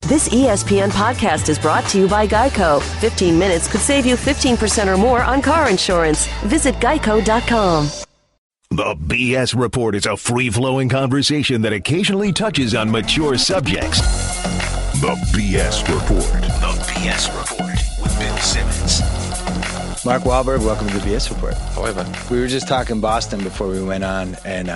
This ESPN podcast is brought to you by Geico. 15 minutes could save you 15% or more on car insurance. Visit geico.com. The BS Report is a free-flowing conversation that occasionally touches on mature subjects. The BS Report. The BS Report with Bill Simmons. Mark Wahlberg, welcome to the BS Report. However, We were just talking Boston before we went on, and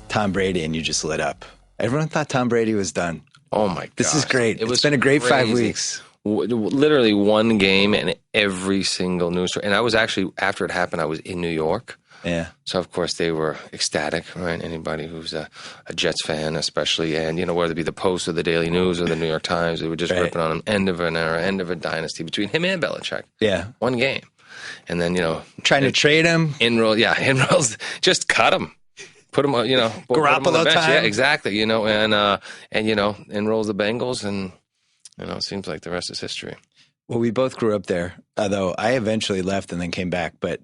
Tom Brady, and you just lit up. Everyone thought Tom Brady was done. oh my god, This is great. It's been a great 5 weeks. Literally one game and every single news story. And I was actually, after it happened, I was in New York. Yeah. So, of course, they were ecstatic, right? Anybody who's a Jets fan, especially, and, whether it be the Post or the Daily News or the New York Times, they were just ripping on him. End of an era, end of a dynasty between him and Belichick. Yeah. One game. And then, Trying to trade him. Enrolls, just cut him. Put him, Garoppolo time. Yeah, exactly. And enrolls the Bengals, and it seems like the rest is history. Well, we both grew up there, although I eventually left and then came back. But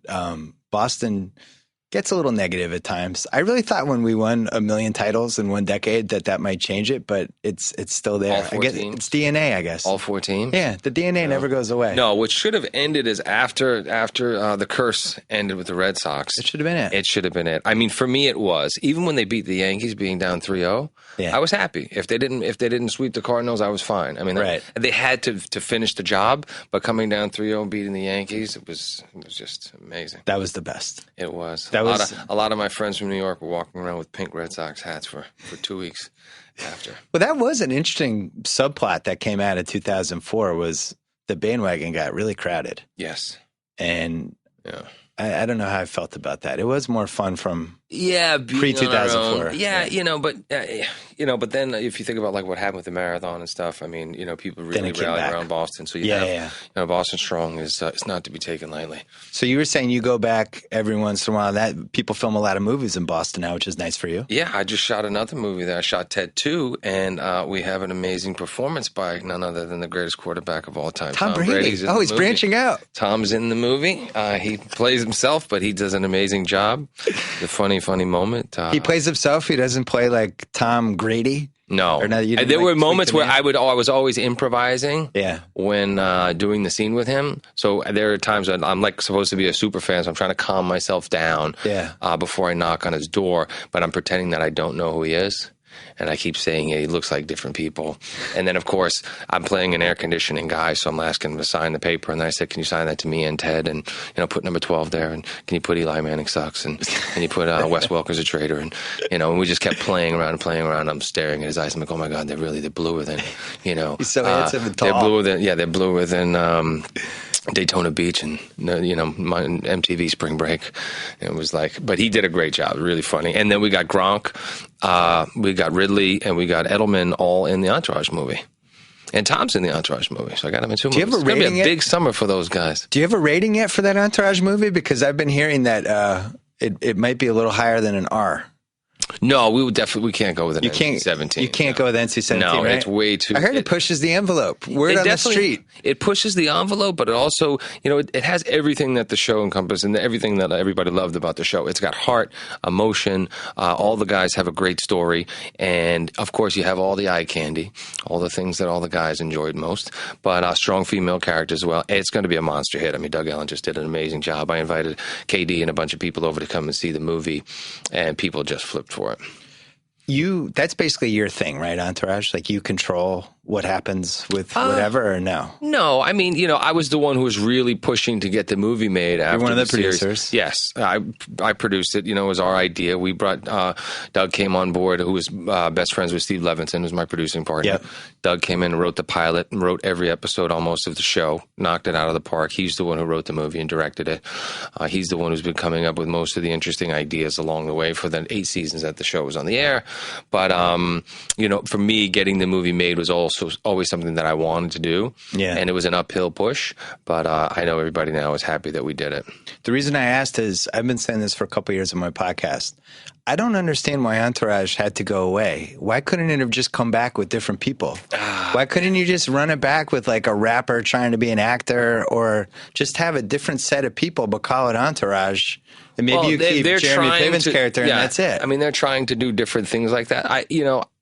Boston gets a little negative at times. I really thought when we won 1 million titles in one decade that might change it, but it's still there. All 4 I guess teams? it's DNA, I guess. All 4 teams? Yeah, the DNA never goes away. No, what should have ended is after the curse ended with the Red Sox. It should have been it. It should have been it. I mean, for me, it was. Even when they beat the Yankees, being down 3-0, Yeah. I was happy. If they didn't sweep the Cardinals, I was fine. I mean, Right. they had to finish the job, but coming down 3-0 and beating the Yankees, it was just amazing. That was the best. It was. That was a lot of my friends from New York were walking around with pink Red Sox hats for 2 weeks after. Well, that was an interesting subplot that came out of 2004 was the bandwagon got really crowded. Yes. And Yeah. I don't know how I felt about that. It was more fun from pre-2004. 2004. Yeah, but then if you think about like what happened with the marathon and stuff, I mean, people really it came rallied back. around Boston. So Boston Strong is it's not to be taken lightly. So you were saying you go back every once in a while. That people film a lot of movies in Boston now, which is nice for you. Yeah, I just shot another movie there. I shot Ted 2, and we have an amazing performance by none other than the greatest quarterback of all time, Tom Brady. Brady's in the He's movie. branching out. Tom's in the movie. He plays himself, but he does an amazing job. The funny moment. He plays himself. He doesn't play like Tom Grady. No. Or no, you didn't, there like, were tweak moments the where man? I was always improvising Yeah. when doing the scene with him. So there are times when I'm like supposed to be a super fan, so I'm trying to calm myself down before I knock on his door, but I'm pretending that I don't know who he is. And I keep saying he looks like different people. And then, of course, I'm playing an air conditioning guy, so I'm asking him to sign the paper. And then I said, can you sign that to me and Ted? And, put number 12 there. And can you put Eli Manning sucks? And can you put Wes Welker's a traitor? And, and we just kept playing around. I'm staring at his eyes. I'm like, oh, my God, they're bluer than, He's so handsome and tall. They're bluer than Daytona Beach and my MTV Spring Break. It was like, but he did a great job, really funny. And then we got Gronk, we got Ridley, and we got Edelman all in the Entourage movie. And Tom's in the Entourage movie, so I got him in 2 movies. Do you have a it's going to be rating a yet? big summer for those guys. Do you have a rating yet for that Entourage movie? Because I've been hearing that it might be a little higher than an R. No, we can't go with an You can't. NC-17. You can't go with NC-17. No, right? it's way too. I heard it pushes the envelope. Word on the street. It pushes the envelope, but it also, it has everything that the show encompasses and everything that everybody loved about the show. It's got heart, emotion. All the guys have a great story, and of course, you have all the eye candy, all the things that all the guys enjoyed most. But strong female characters as well. It's going to be a monster hit. I mean, Doug Ellen just did an amazing job. I invited KD and a bunch of people over to come and see the movie, and people just flipped for it. That's basically your thing, right? Entourage? Like you control what happens with whatever, or no? No, I mean, I was the one who was really pushing to get the movie made after You're one of the series. producers. Yes, I produced it. It was our idea. We brought Doug came on board, who was best friends with Steve Levinson, who's my producing partner. Yep. Doug came in and wrote the pilot and wrote every episode almost of the show, knocked it out of the park. He's the one who wrote the movie and directed it. He's the one who's been coming up with most of the interesting ideas along the way for the 8 seasons that the show was on the air. But, for me, getting the movie made was also always something that I wanted to do. Yeah. And it was an uphill push, but I know everybody now is happy that we did it. The reason I asked is I've been saying this for a couple of years on my podcast. I don't understand why Entourage had to go away. Why couldn't it have just come back with different people? Why couldn't you just run it back with like a rapper trying to be an actor, or just have a different set of people but call it Entourage And maybe you keep Jeremy Piven's character, and that's it. I mean, they're trying to do different things like that.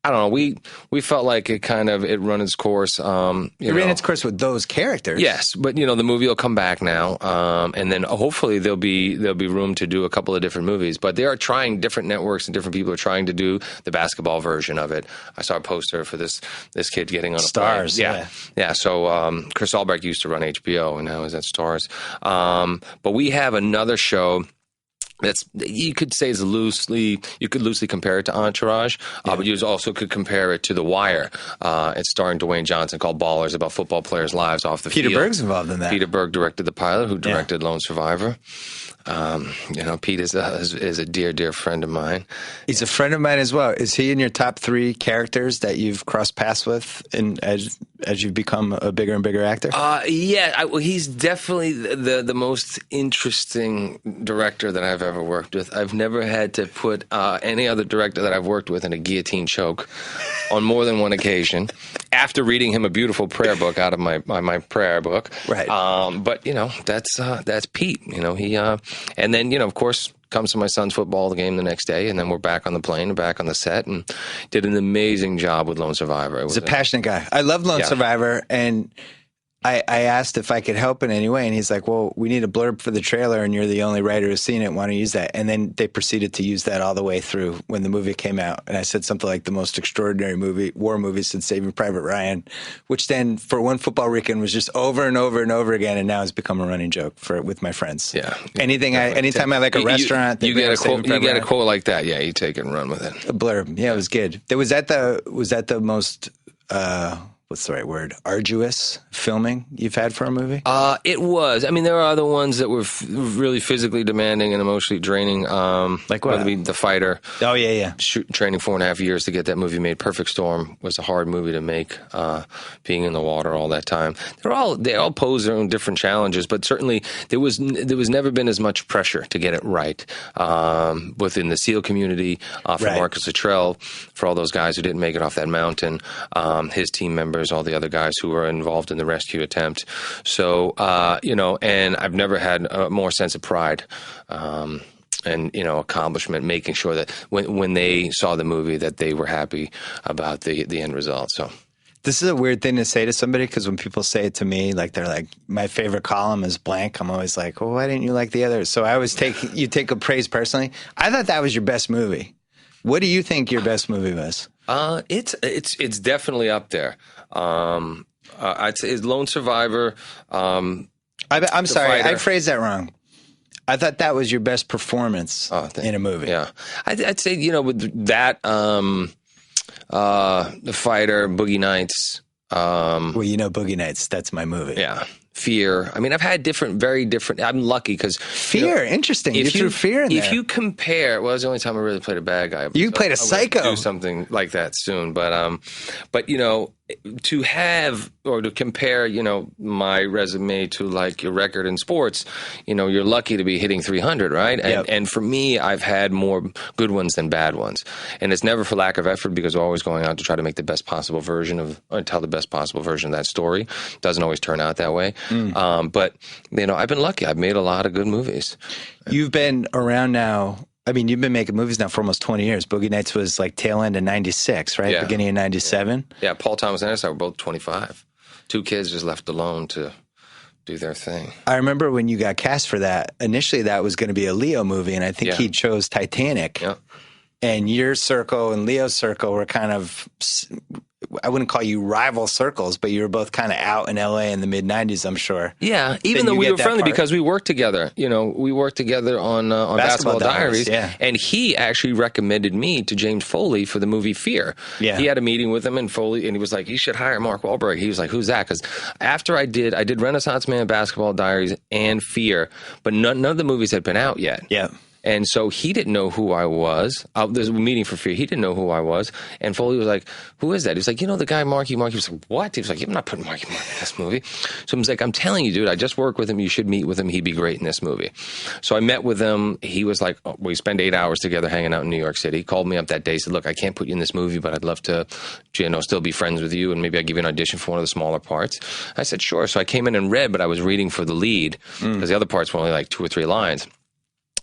I don't know. We felt like it run its course. It ran its course with those characters. Yes, but the movie will come back now, and then hopefully there'll be room to do a couple of different movies. But they are trying, different networks and different people are trying to do the basketball version of it. I saw a poster for this kid getting on a Stars. Plane. Yeah. So Chris Wahlberg used to run HBO, and now he's at Stars. But we have another show. You could loosely compare it to Entourage, but you also could compare it to The Wire. It's starring Dwayne Johnson, called Ballers, about football players' lives off the field. Peter Berg's involved in that. Peter Berg directed the pilot, who directed Lone Survivor. Pete is a dear friend of mine. He's a friend of mine as well. Is he in your top 3 characters that you've crossed paths with as you've become a bigger and bigger actor? He's definitely the most interesting director that I've ever worked with. I've never had to put any other director that I've worked with in a guillotine choke on more than one occasion. After reading him a beautiful prayer book out of my prayer book, right? But that's Pete. He and then of course comes to my son's football game the next day, and then we're back on the plane and back on the set, and did an amazing job with Lone Survivor. He's a passionate guy. I love Lone Survivor, and I asked if I could help in any way, and he's like, well, we need a blurb for the trailer, and you're the only writer who's seen it. Why don't you use that? And then they proceeded to use that all the way through when the movie came out. And I said something like the most extraordinary war movie since Saving Private Ryan, which then for one football weekend was just over and over and over again, and now has become a running joke with my friends. Yeah. Anytime I like a restaurant, you get a quote like that. Yeah, you take it and run with it. A blurb. Yeah, it was good. Was that the most what's the right word? Arduous filming you've had for a movie? It was. I mean, there are other ones that were really physically demanding and emotionally draining. Like what? The Fighter. Oh, yeah. Training 4.5 years to get that movie made. Perfect Storm was a hard movie to make. Being in the water all that time. They all pose their own different challenges, but certainly there was never been as much pressure to get it right within the SEAL community. For Marcus Luttrell, for all those guys who didn't make it off that mountain, his team members, all the other guys who were involved in the rescue attempt. So, and I've never had a more sense of pride and accomplishment, making sure that when they saw the movie that they were happy about the end result. So this is a weird thing to say to somebody, because when people say it to me, like they're like, my favorite column is blank, I'm always like, well, why didn't you like the others? So I always you take a praise personally. I thought that was your best movie. What do you think your best movie was? It's definitely up there. I'd say Lone Survivor. I'm sorry, I phrased that wrong. I thought that was your best performance in a movie. Yeah, I'd say with that, The Fighter, Boogie Nights. Boogie Nights. That's my movie. Yeah. Fear. I mean, I've had very different. I'm lucky because Fear. Interesting. You threw Fear in there. If you compare, well, it was the only time I really played a bad guy. You played a psycho. Do something like that soon, but to have or to compare, my resume to like your record in sports, you're lucky to be hitting 300, right? And for me, I've had more good ones than bad ones, and it's never for lack of effort, because we're always going out to try to make the best possible version tell the best possible version of that story. Doesn't always turn out that way. But I've been lucky. I've made a lot of good movies. You've been around now. I mean, you've been making movies now for almost 20 years. Boogie Nights was like tail end of 96, right? Yeah. Beginning of 97. Yeah. Paul Thomas and I were both 25. 2 kids just left alone to do their thing. I remember when you got cast for that, initially that was going to be a Leo movie, and I think he chose Titanic. Yeah. And your circle and Leo's circle were kind of, I wouldn't call you rival circles, but you were both kind of out in LA in the mid-90s, I'm sure. Yeah, even though we were friendly because we worked together. We worked together on Basketball Diaries. Yeah. And he actually recommended me to James Foley for the movie Fear. Yeah. He had a meeting with him, and Foley, and he was like, you should hire Mark Wahlberg. He was like, who's that? Because after I did Renaissance Man, Basketball Diaries, and Fear, but none of the movies had been out yet. Yeah. And so he didn't know who I was. There's a meeting for Fear. He didn't know who I was. And Foley was like, who is that? He was like, the guy Marky Mark. He was like, what? He was like, I'm not putting Marky Mark in this movie. So I was like, I'm telling you, dude, I just worked with him. You should meet with him. He'd be great in this movie. So I met with him. He was like, we spent 8 hours together hanging out in New York City. He called me up that day, said, look, I can't put you in this movie, but I'd love to, still be friends with you, and maybe I'll give you an audition for one of the smaller parts. I said, sure. So I came in and read, but I was reading for the lead because the other parts were only like 2 or 3 lines.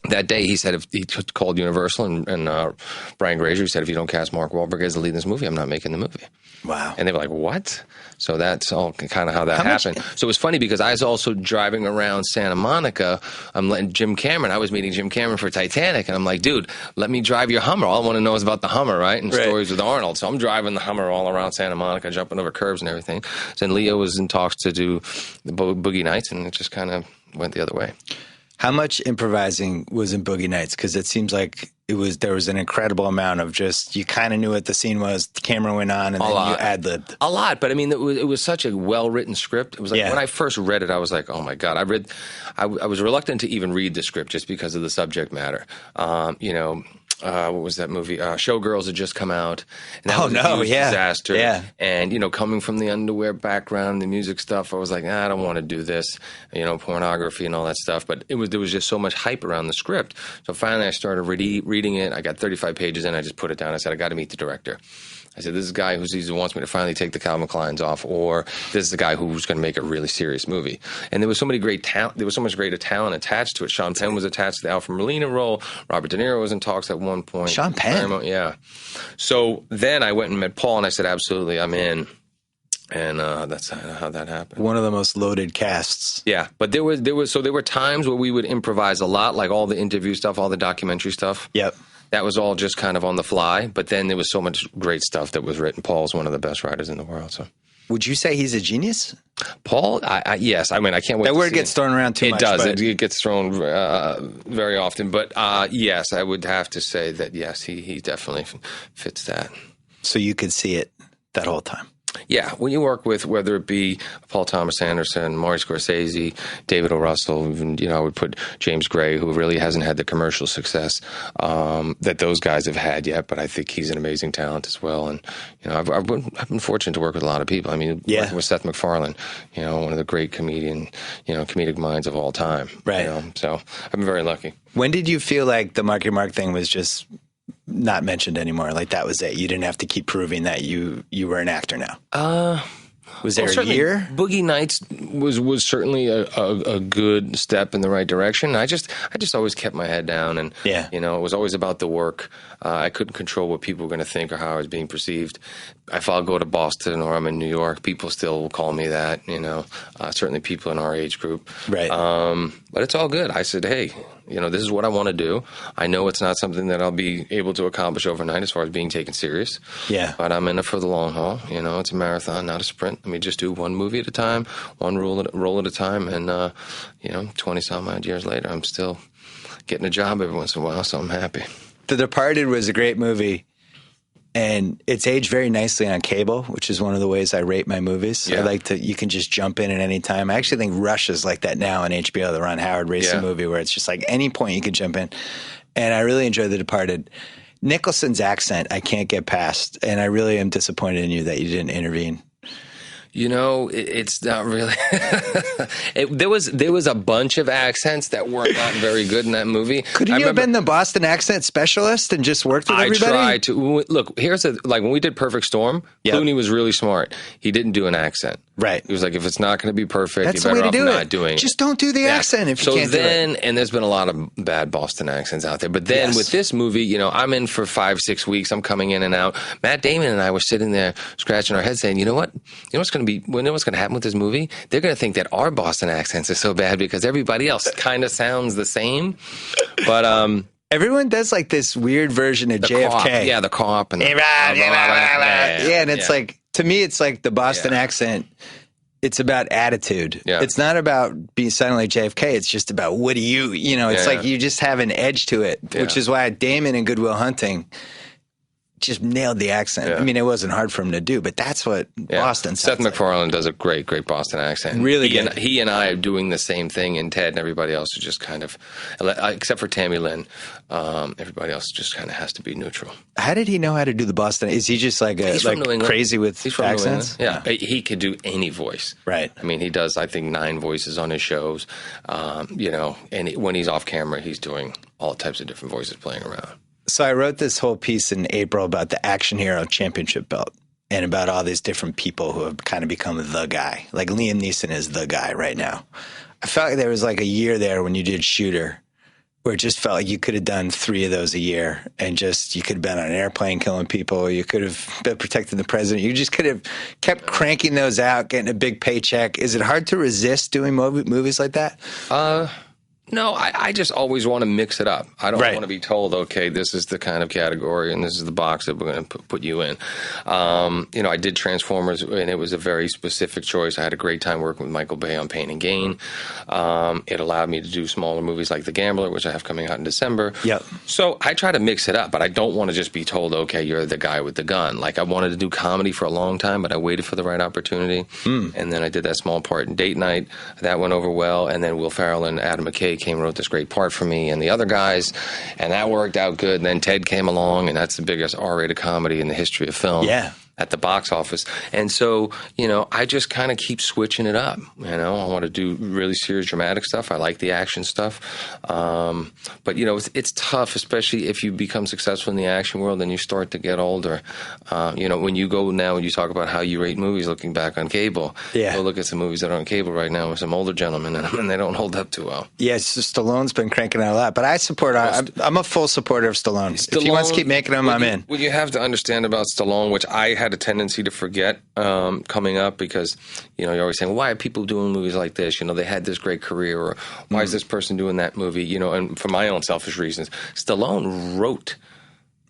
that day, he said, if he called Universal and Brian Grazer, he said, if you don't cast Mark Wahlberg as the lead in this movie, I'm not making the movie. Wow. And they were like, what? So that's all kind of how that happened. So it was funny because I was also driving around Santa Monica. I'm letting Jim Cameron, I was meeting Jim Cameron for Titanic, and I'm like, dude, let me drive your Hummer. All I want to know is about the Hummer, right? And stories with Arnold. So I'm driving the Hummer all around Santa Monica, jumping over curbs and everything. So then Leo was in talks to do the Boogie Nights, and it just kind of went the other way. How much improvising was in Boogie Nights? Because it seems like there was an incredible amount of just, you kind of knew what the scene was, the camera went on, and then you ad-libbed. A lot, but I mean, it was such a well-written script. It was like, when I first read it, I was like, oh my God. I was reluctant to even read the script just because of the subject matter. What was that movie? Showgirls had just come out. And that was a huge disaster. Yeah. And, coming from the underwear background, the music stuff, I was like, I don't want to do this, pornography and all that stuff. But there was just so much hype around the script. So finally I started reading it. I got 35 pages in. I just put it down. I said, I got to meet the director. I said, this is a guy who wants me to finally take the Calvin Kleins off, or this is the guy who's going to make a really serious movie. And there was so many great talent. There was so much great talent attached to it. Sean Penn was attached to the Alfred Molina role. Robert De Niro was in talks at one point. Sean Penn? Yeah. So then I went and met Paul, and I said, absolutely, I'm in. And that's how that happened. One of the most loaded casts. Yeah, but there were times where we would improvise a lot, like all the interview stuff, all the documentary stuff. Yep. That was all just kind of on the fly, but then there was so much great stuff that was written. Paul's one of the best writers in the world. So, would you say he's a genius? Paul, yes. I mean, I can't wait. That word gets thrown around too much. It does. It gets thrown very often. But yes, I would have to say that yes, he definitely fits that. So you could see it that whole time. Yeah, when you work with, whether it be Paul Thomas Anderson, Marty Scorsese, David O. Russell, even, I would put James Gray, who really hasn't had the commercial success that those guys have had yet, but I think he's an amazing talent as well. And, I've been fortunate to work with a lot of people. I mean, working with Seth MacFarlane, one of the great comedic minds of all time. Right. So I've been very lucky. When did you feel like the Marky Mark thing was just not mentioned anymore? Like that was it. You didn't have to keep proving that you were an actor now. Was there a year? Boogie Nights was certainly a good step in the right direction. I just always kept my head down, and it was always about the work. I couldn't control what people were going to think or how I was being perceived. If I'll go to Boston or I'm in New York, people still will call me that. Certainly people in our age group. Right. But it's all good. I said, hey, this is what I want to do. I know it's not something that I'll be able to accomplish overnight as far as being taken serious. Yeah. But I'm in it for the long haul. It's a marathon, not a sprint. I mean, just do one movie at a time, one role at a time. And, 20-some odd years later, I'm still getting a job every once in a while, so I'm happy. The Departed was a great movie. And it's aged very nicely on cable, which is one of the ways I rate my movies. Yeah. I like you can just jump in at any time. I actually think Rush is like that now on HBO, the Ron Howard racing movie, where it's just like any point you can jump in. And I really enjoy The Departed. Nicholson's accent, I can't get past. And I really am disappointed in you that you didn't intervene. It's not really. There was a bunch of accents that were not very good in that movie. Couldn't you have been the Boston accent specialist and just worked with everybody? I tried to. Look, like when we did Perfect Storm, Clooney was really smart. He didn't do an accent. Right. He was like, if it's not going to be perfect, that's you're better off not doing it. Just don't do the accent if you can't do it. And there's been a lot of bad Boston accents out there. But then with this movie, I'm in for 5-6 weeks. I'm coming in and out. Matt Damon and I were sitting there scratching our heads saying, what's going to happen with this movie? They're going to think that our Boston accents are so bad because everybody else kind of sounds the same. But everyone does like this weird version of JFK. Cop. Yeah, the cop. And and it's like, to me, it's like the Boston accent. It's about attitude. Yeah. It's not about being sounding like JFK. It's just about what do you, it's like you just have an edge to it, which is why Damon in Good Will Hunting just nailed the accent. I mean, it wasn't hard for him to do, but that's what Boston sounds Seth MacFarlane does a great Boston accent. Really good. He and I are doing the same thing, and Ted and everybody else are just kind of, except for Tammy Lynn, everybody else just kind of has to be neutral. How did he know how to do the Boston? Is he just like crazy with accents? Yeah, he could do any voice. Right. I mean, he does, I think, 9 voices on his shows, and when he's off camera, he's doing all types of different voices playing around. So I wrote this whole piece in April about the Action Hero Championship belt and about all these different people who have kind of become the guy. Like Liam Neeson is the guy right now. I felt like there was like a year there when you did Shooter where it just felt like you could have done 3 of those a year and just, you could have been on an airplane killing people. You could have been protecting the president. You just could have kept cranking those out, getting a big paycheck. Is it hard to resist doing movies like that? No, I just always want to mix it up. I don't Right. want to be told, okay, this is the kind of category and this is the box that we're going to put you in. I did Transformers, and it was a very specific choice. I had a great time working with Michael Bay on Pain and Gain. It allowed me to do smaller movies like The Gambler, which I have coming out in December. Yep. So I try to mix it up, but I don't want to just be told, okay, you're the guy with the gun. Like, I wanted to do comedy for a long time, but I waited for the right opportunity. And then I did that small part in Date Night. That went over well. And then Will Ferrell and Adam McKay came and wrote this great part for me and the other guys, and that worked out good. And then Ted came along, and that's the biggest R-rated comedy in the history of film. Yeah. At the box office. And so, I just kind of keep switching it up. I want to do really serious dramatic stuff. I like the action stuff. But, it's tough, especially if you become successful in the action world and you start to get older. When you go now and you talk about how you rate movies looking back on cable, go look at some movies that are on cable right now with some older gentlemen in them, and they don't hold up too well. Yeah, Stallone's been cranking out a lot. But I support, I'm a full supporter of Stallone. If he wants to keep making them, I'm in. What you have to understand about Stallone, which I had a tendency to forget coming up, because you're always saying, why are people doing movies like this? They had this great career, or why is this person doing that movie? And for my own selfish reasons, Stallone wrote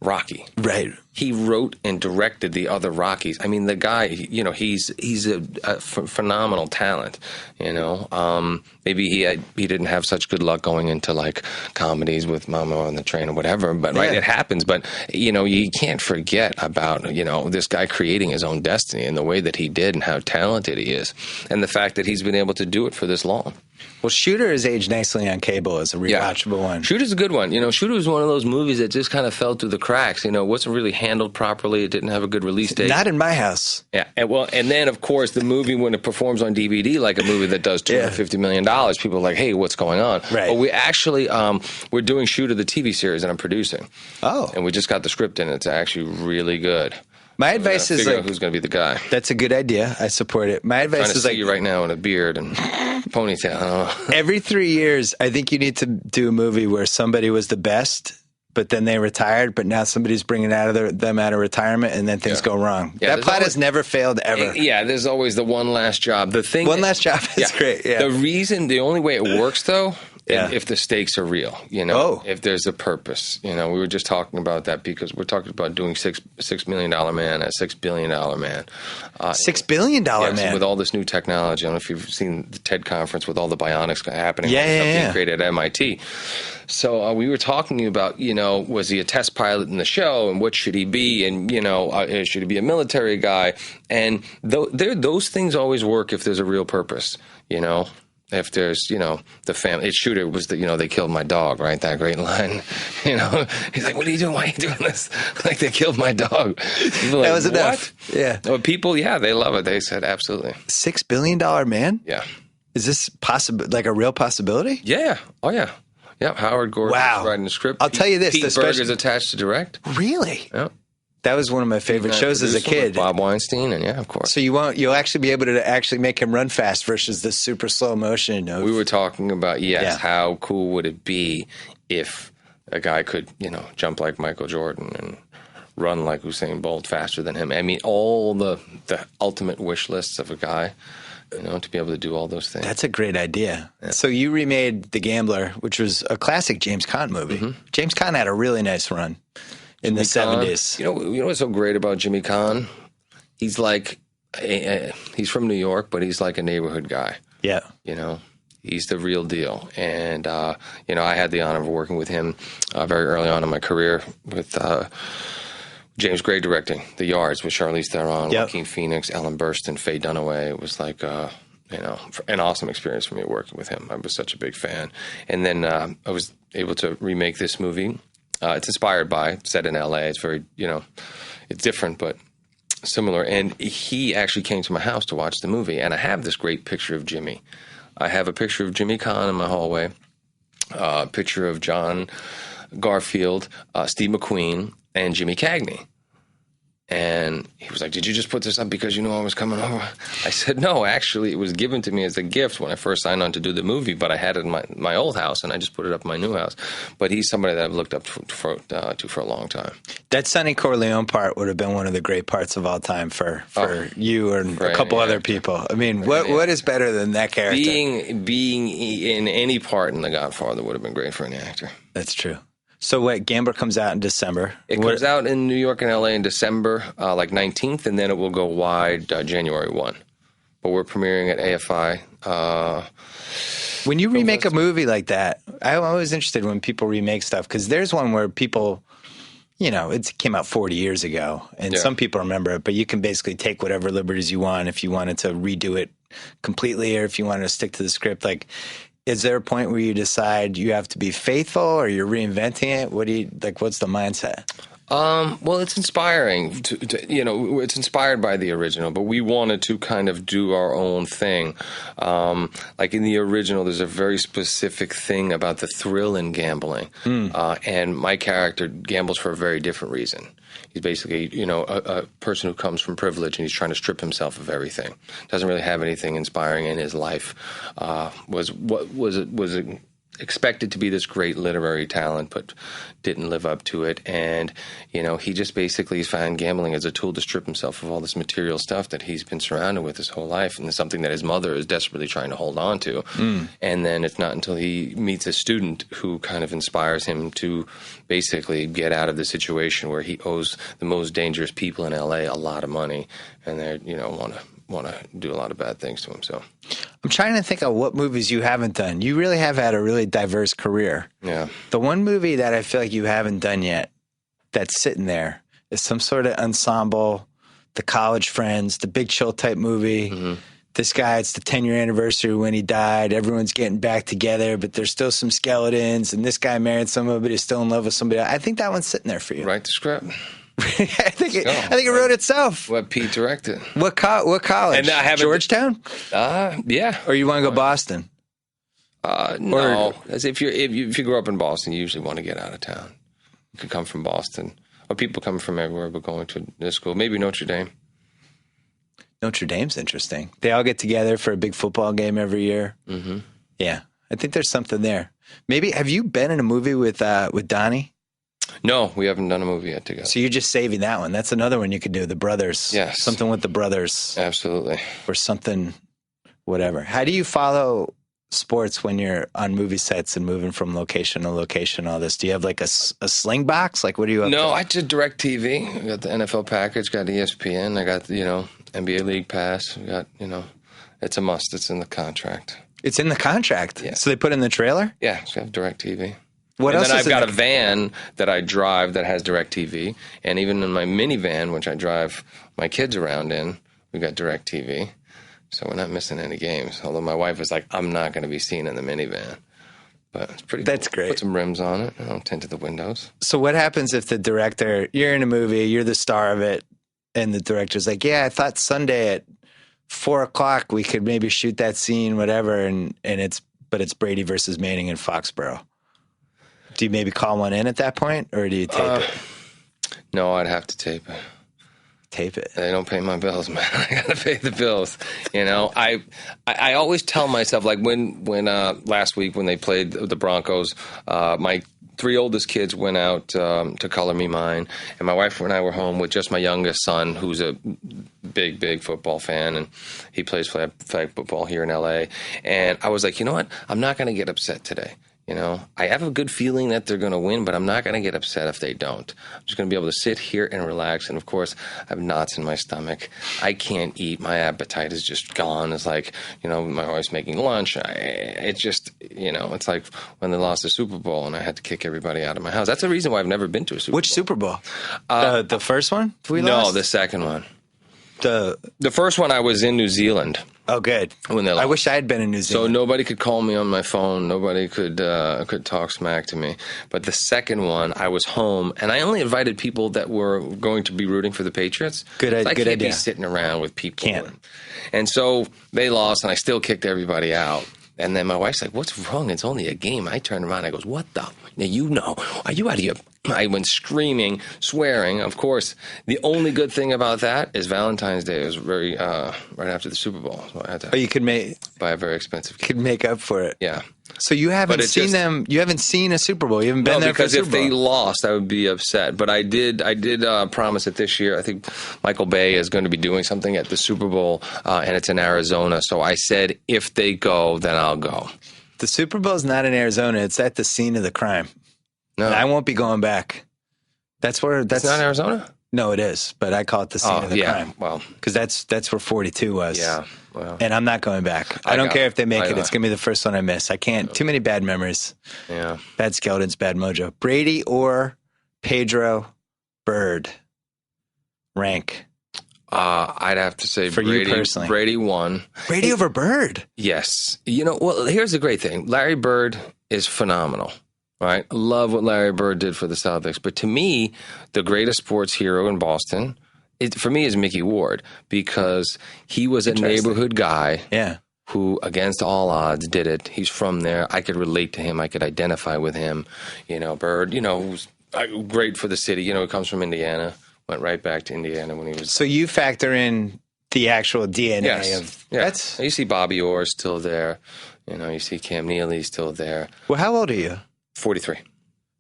Rocky. Right. He wrote and directed the other Rockies. I mean, the guy, he's a phenomenal talent. Maybe he didn't have such good luck going into like comedies with Mama on the Train or whatever. But right, it happens. But you can't forget about this guy creating his own destiny in the way that he did, and how talented he is, and the fact that he's been able to do it for this long. Well, Shooter has aged nicely on cable as a rewatchable one. Shooter's a good one. Shooter was one of those movies that just kind of fell through the cracks. It wasn't really handled properly. It didn't have a good release date. Not in my house. Yeah. And then, of course, the movie, when it performs on DVD, like a movie that does $250 million, people are like, hey, what's going on? Right. But we actually, we're doing Shooter, the TV series that I'm producing. Oh. And we just got the script in. It's actually really good. My advice is like, who's going to be the guy? That's a good idea. I support it. My advice is like, you right now in a beard and ponytail. I don't know. Every 3 years, I think you need to do a movie where somebody was the best, but then they retired, but now somebody's bringing them out of retirement, and then things go wrong. That plot has never failed ever. Yeah, there's always the one last job. One last job is great. Yeah. The only way it works though. If the stakes are real, if there's a purpose, we were just talking about that, because we're talking about doing $6 million man, a $6 billion man, $6 billion man, with all this new technology. I don't know if you've seen the TED conference with all the bionics happening, being created at MIT. So we were talking about, was he a test pilot in the show, and what should he be, and should he be a military guy? And those things always work if there's a real purpose, If there's, the family, Shooter was they killed my dog, right? That great line, he's like, what are you doing? Why are you doing this? Like, they killed my dog. Like, that was enough. Yeah. Well, people, they love it. They said, absolutely. $6 billion man? Yeah. Is this like a real possibility? Yeah. Oh, yeah. Yeah. Howard Gordon is writing the script. I'll tell you this. Pete Berg is attached to direct. Really? Yeah. That was one of my favorite shows as a kid. Bob Weinstein, and of course. So you'll actually be able to actually make him run fast versus the super slow motion. We were talking about, how cool would it be if a guy could, jump like Michael Jordan and run like Usain Bolt faster than him. I mean, all the ultimate wish lists of a guy, to be able to do all those things. That's a great idea. Yeah. So you remade The Gambler, which was a classic James Caan movie. Mm-hmm. James Caan had a really nice run in the 70s. You know what's so great about Jimmy Caan? He's like, he's from New York, but he's like a neighborhood guy. Yeah. He's the real deal. And, I had the honor of working with him very early on in my career with James Gray directing The Yards with Charlize Theron, Joaquin Phoenix, Ellen Burstyn, Faye Dunaway. It was like, an awesome experience for me working with him. I was such a big fan. And then I was able to remake this movie. It's inspired by, set in L.A. It's very, it's different, but similar. And he actually came to my house to watch the movie. And I have this great picture of Jimmy. I have a picture of Jimmy Caan in my hallway, a picture of John Garfield, Steve McQueen, and Jimmy Cagney. And he was like, did you just put this up because you knew I was coming over? I said, no, actually, it was given to me as a gift when I first signed on to do the movie, but I had it in my old house, and I just put it up in my new house. But he's somebody that I've looked up to for a long time. That Sonny Corleone part would have been one of the great parts of all time for you and a couple other people. I mean, what is better than that character? Being in any part in The Godfather would have been great for an actor. That's true. So what, Gambler comes out in December? It comes out in New York and LA in December, 19th, and then it will go wide January 1. But we're premiering at AFI. When you remake a movie like that, I'm always interested when people remake stuff, because there's one where people, it came out 40 years ago, and some people remember it, but you can basically take whatever liberties you want if you wanted to redo it completely or if you wanted to stick to the script. Like, is there a point where you decide you have to be faithful or you're reinventing it? What's the mindset? Well, it's inspiring. It's inspired by the original, but we wanted to kind of do our own thing. Like in the original, there's a very specific thing about the thrill in gambling. And my character gambles for a very different reason. He's basically, a person who comes from privilege and he's trying to strip himself of everything. Doesn't really have anything inspiring in his life. Was expected to be this great literary talent, but didn't live up to it. And, he just basically found gambling as a tool to strip himself of all this material stuff that he's been surrounded with his whole life. And it's something that his mother is desperately trying to hold on to. And then it's not until he meets a student who kind of inspires him to basically get out of the situation where he owes the most dangerous people in LA a lot of money. And they, want to do a lot of bad things to him. So I'm trying to think of what movies you haven't done. You really have had a really diverse career. Yeah. The one movie that I feel like you haven't done yet that's sitting there is some sort of ensemble, The College Friends, the Big Chill type movie. This guy, it's the 10-year anniversary when he died. Everyone's getting back together, but there's still some skeletons. And this guy married someone, but he's still in love with somebody else. I think that one's sitting there for you. Write the script. I think it wrote itself. What Pete directed. What college? And I haven't, Georgetown? Yeah. Or you want to go Boston? No. As if you grow up in Boston, you usually want to get out of town. You could come from Boston. Or people come from everywhere, but going to this school. Maybe Notre Dame. Notre Dame's interesting. They all get together for a big football game every year. Yeah. I think there's something there. Maybe, have you been in a movie with Donnie? No, we haven't done a movie yet together. So you're just saving that one. That's another one you could do, The Brothers. Yes. Something with The Brothers. Absolutely. Or something, whatever. How do you follow sports when you're on movie sets and moving from location to location, all this? Do you have like a sling box? Like, what are you up to? No, I did DirecTV. I got the NFL package, got ESPN. I got, NBA League Pass. We got, it's a must. It's in the contract. It's in the contract? Yeah. So they put in the trailer? Yeah, so I have DirecTV. What else? And then I've got a van that I drive that has DirecTV, and even in my minivan, which I drive my kids around in, we got DirecTV. So we're not missing any games. Although my wife is like, I'm not going to be seen in the minivan, but it's pretty. That's cool. great. Put some rims on it. Tinted the windows. So what happens if the director? You're in a movie, you're the star of it, and the director's like, "Yeah, I thought Sunday at 4:00 we could maybe shoot that scene, whatever," and it's Brady versus Manning in Foxborough. Do you maybe call one in at that point, or do you tape it? No, I'd have to tape it. Tape it. They don't pay my bills, man. I gotta pay the bills. I always tell myself, like when last week when they played the Broncos, my 3 oldest kids went out to Color Me Mine, and my wife and I were home with just my youngest son, who's a big football fan, and he plays flag football here in LA. And I was like, you know what? I'm not gonna get upset today. I have a good feeling that they're going to win, but I'm not going to get upset if they don't. I'm just going to be able to sit here and relax. And, of course, I have knots in my stomach. I can't eat. My appetite is just gone. It's like, my wife's making lunch. It's just, it's like when they lost the Super Bowl and I had to kick everybody out of my house. That's the reason why I've never been to a Super Bowl. Which Super Bowl? The first one we lost? No, the second one. The first one I was in New Zealand. Oh, good. I wish I had been in New Zealand. So nobody could call me on my phone. Nobody could talk smack to me. But the second one, I was home, and I only invited people that were going to be rooting for the Patriots. Good idea. I can't be sitting around with people. Can't. And so they lost, and I still kicked everybody out. And then my wife's like, "What's wrong? It's only a game." I turned around. I goes, "What the? Now are you out of your I went screaming, swearing. Of course, the only good thing about that is Valentine's Day was very right after the Super Bowl. So I had to you could buy a very expensive cake. Could make up for it. Yeah. So you haven't seen them. You haven't seen a Super Bowl. You haven't been there for a Super Bowl. Because if they lost, I would be upset. But I did promise that this year. I think Michael Bay is going to be doing something at the Super Bowl, and it's in Arizona. So I said, if they go, then I'll go. The Super Bowl is not in Arizona. It's at the scene of the crime. No, and I won't be going back. That's where. It's not in Arizona. No, it is. But I call it the scene of the crime. Well, because that's where 42 was. Yeah. Well, and I'm not going back. I don't care if they make it. It's going to be the first one I miss. I can't. Too many bad memories. Yeah. Bad skeletons, bad mojo. Brady or Pedro Bird? Rank. I'd have to say for Brady, you personally. Brady won. Brady over Bird? Yes. Well, here's the great thing. Larry Bird is phenomenal. Right? Love what Larry Bird did for the Celtics. But to me, the greatest sports hero in Boston, for me, is Mickey Ward, because he was a neighborhood guy who, against all odds, did it. He's from there. I could relate to him. I could identify with him. Bird, who's great for the city. He comes from Indiana, went right back to Indiana when he was. So you factor in the actual DNA of that's. You see Bobby Orr still there. You see Cam Neely still there. Well, how old are you? 43.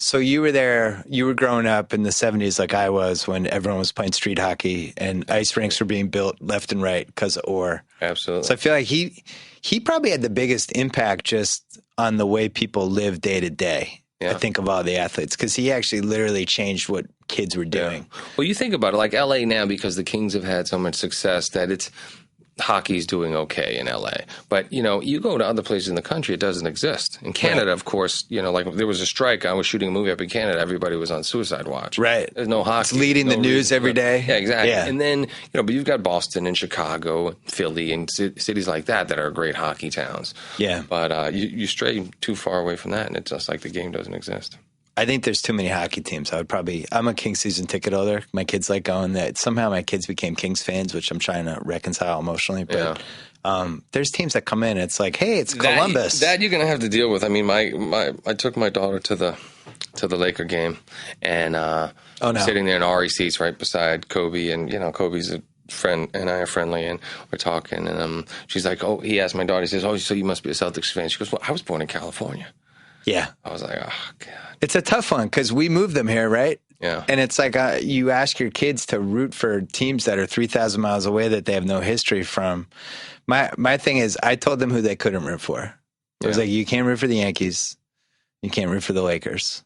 So you were there, you were growing up in the 70s like I was, when everyone was playing street hockey and ice rinks were being built left and right because of Orr. Absolutely. So I feel like he probably had the biggest impact just on the way people live day to day. I think of all the athletes, because he actually literally changed what kids were doing. Yeah. Well, you think about it, like LA now, because the Kings have had so much success that hockey's doing okay in LA. But, you go to other places in the country, it doesn't exist. In Canada, of course, like there was a strike. I was shooting a movie up in Canada. Everybody was on suicide watch. Right. There's no hockey. It's leading the news every day. Yeah, exactly. Yeah. And then, but you've got Boston and Chicago, and Philly, and cities like that are great hockey towns. Yeah. But you stray too far away from that, and it's just like the game doesn't exist. I think there's too many hockey teams. I'm a Kings season ticket holder. My kids like going that. Somehow my kids became Kings fans, which I'm trying to reconcile emotionally. But there's teams that come in. It's like, hey, it's Columbus. That you're going to have to deal with. I mean, I took my daughter to the Laker game, and sitting there in Ari seats right beside Kobe, and Kobe's a friend and I are friendly, and we're talking, and she's like, he asked my daughter, he says, so you must be a Celtics fan. She goes, well, I was born in California. Yeah. I was like, oh, God. It's a tough one because we moved them here, right? Yeah. And it's like you ask your kids to root for teams that are 3,000 miles away that they have no history from. My thing is, I told them who they couldn't root for. It was like, you can't root for the Yankees. You can't root for the Lakers.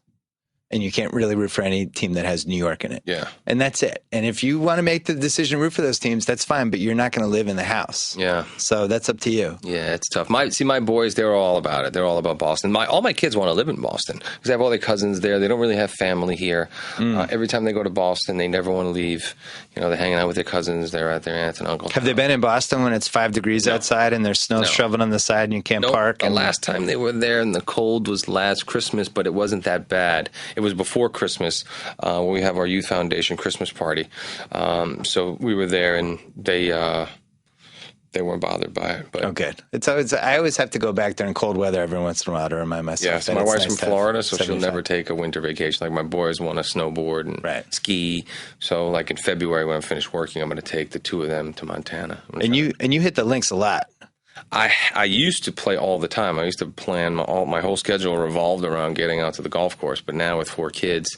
And you can't really root for any team that has New York in it. Yeah. And that's it. And if you want to make the decision to root for those teams, that's fine, but you're not going to live in the house. Yeah. So that's up to you. Yeah, it's tough. My boys, they're all about it. They're all about Boston. All my kids want to live in Boston because I have all their cousins there. They don't really have family here. Every time they go to Boston, they never want to leave. They're hanging out with their cousins. They're at their aunt and uncle. Have they been in Boston when it's 5 degrees outside and there's snow shoveling on the side and you can't park? The last time they were there and the cold was last Christmas, but it wasn't that bad. It was before Christmas. We have our Youth Foundation Christmas party. So we were there, and they weren't bothered by it. But good. I always have to go back there in cold weather every once in a while to remind myself. Yeah, so my wife's from Florida, so she'll never take a winter vacation. Like my boys want to snowboard and ski. So like in February when I'm finished working, I'm going to take the two of them to Montana. And you hit the links a lot. I used to play all the time. I used to plan my whole schedule revolved around getting out to the golf course. But now with 4 kids,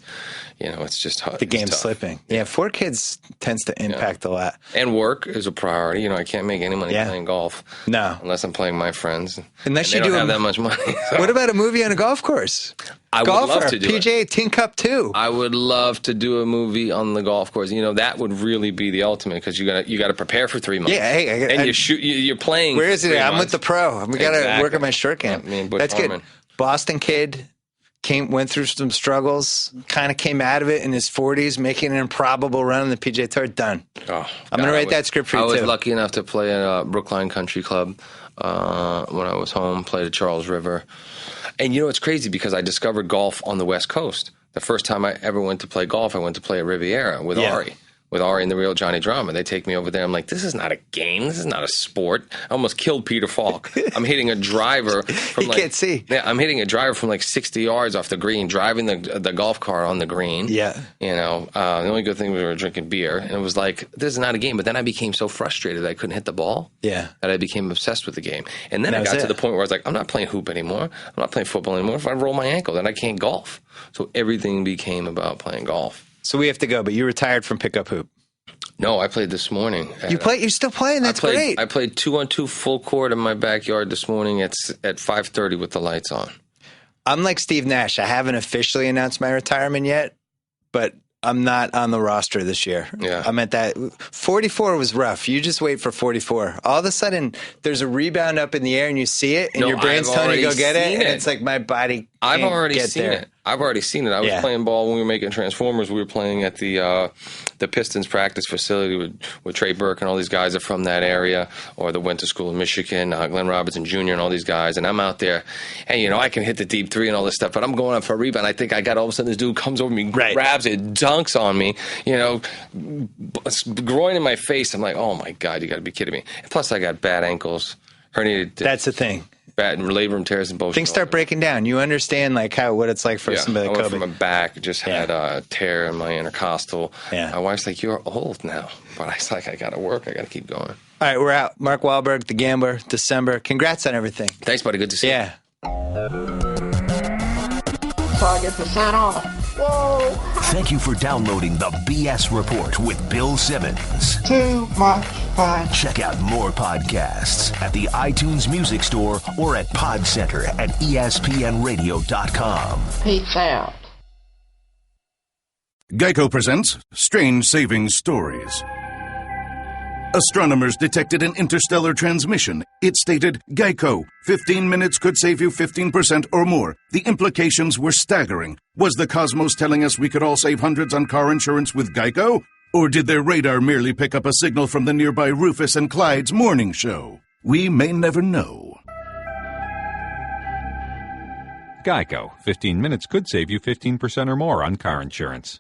it's just hard. The game's slipping. Yeah, 4 kids tends to impact a lot. And work is a priority. I can't make any money playing golf. No, unless I'm playing my friends. Unless you don't have that much money. So. What about a movie on a golf course? I would love to do PGA Tin Cup 2. I would love to do a movie on the golf course. That would really be the ultimate because you got to prepare for 3 months. Yeah, hey, you're playing. Where is it? I'm with the pro. We got to work on my short game. That's good. Boston kid went through some struggles, kind of came out of it in his 40s, making an improbable run on the PGA Tour. Done. I'm going to write that script for you too. I was lucky enough to play at Brookline Country Club when I was home. Played at Charles River. And it's crazy because I discovered golf on the West Coast. The first time I ever went to play golf, I went to play at Riviera with Ari. with Ari and the Real Johnny Drama. They take me over there. I'm like, this is not a game. This is not a sport. I almost killed Peter Falk. I'm hitting a driver from can't see. Yeah, I'm hitting a driver from like 60 yards off the green, driving the golf cart on the green. Yeah. You know, the only good thing was we were drinking beer. And it was like, this is not a game. But then I became so frustrated that I couldn't hit the ball. Yeah. That I became obsessed with the game. And then I got to the point where I was like, I'm not playing hoop anymore. I'm not playing football anymore. If I roll my ankle, then I can't golf. So everything became about playing golf. So we have to go, but you retired from pickup hoop. No, I played this morning. You're still playing? That's great. I played 2-on-2 full court in my backyard this morning at 5:30 with the lights on. I'm like Steve Nash. I haven't officially announced my retirement yet, but I'm not on the roster this year. Yeah. I'm at that. 44 was rough. You just wait for 44. All of a sudden, there's a rebound up in the air and you see it, and your brain's telling you to go get it. And it's like my body I've can't already get seen there. it. I've already seen it. I was playing ball when we were making Transformers. We were playing at the Pistons practice facility with Trey Burke and all these guys are from that area, or the went to school in Michigan, Glenn Robinson Jr. and all these guys. And I'm out there, and you know I can hit the deep three and all this stuff, but I'm going up for a rebound. I think I got all of a sudden this dude comes over me, grabs it, dunks on me, you know, groin in my face. I'm like, oh my God, you got to be kidding me. And plus, I got bad ankles, herniated. That's the thing. Bad labrum tears and both. Things start breaking down. You understand like what it's like for somebody like I Kobe. went from my back, just had a tear in my intercostal. Yeah. My wife's like, you're old now. But I was like, I got to work. I got to keep going. All right, we're out. Mark Wahlberg, The Gambler, December. Congrats on everything. Thanks, buddy. Good to see you. Yeah. %off. Whoa. Thank you for downloading the BS Report with Bill Simmons. Too much fun. Check out more podcasts at the iTunes Music Store or at Pod Center at ESPNRadio.com. Peace out. Geico presents Strange Savings Stories. Astronomers detected an interstellar transmission. It stated, Geico, 15 minutes could save you 15% or more. The implications were staggering. Was the cosmos telling us we could all save hundreds on car insurance with Geico? Or did their radar merely pick up a signal from the nearby Rufus and Clyde's morning show? We may never know. Geico. 15 minutes could save you 15% or more on car insurance.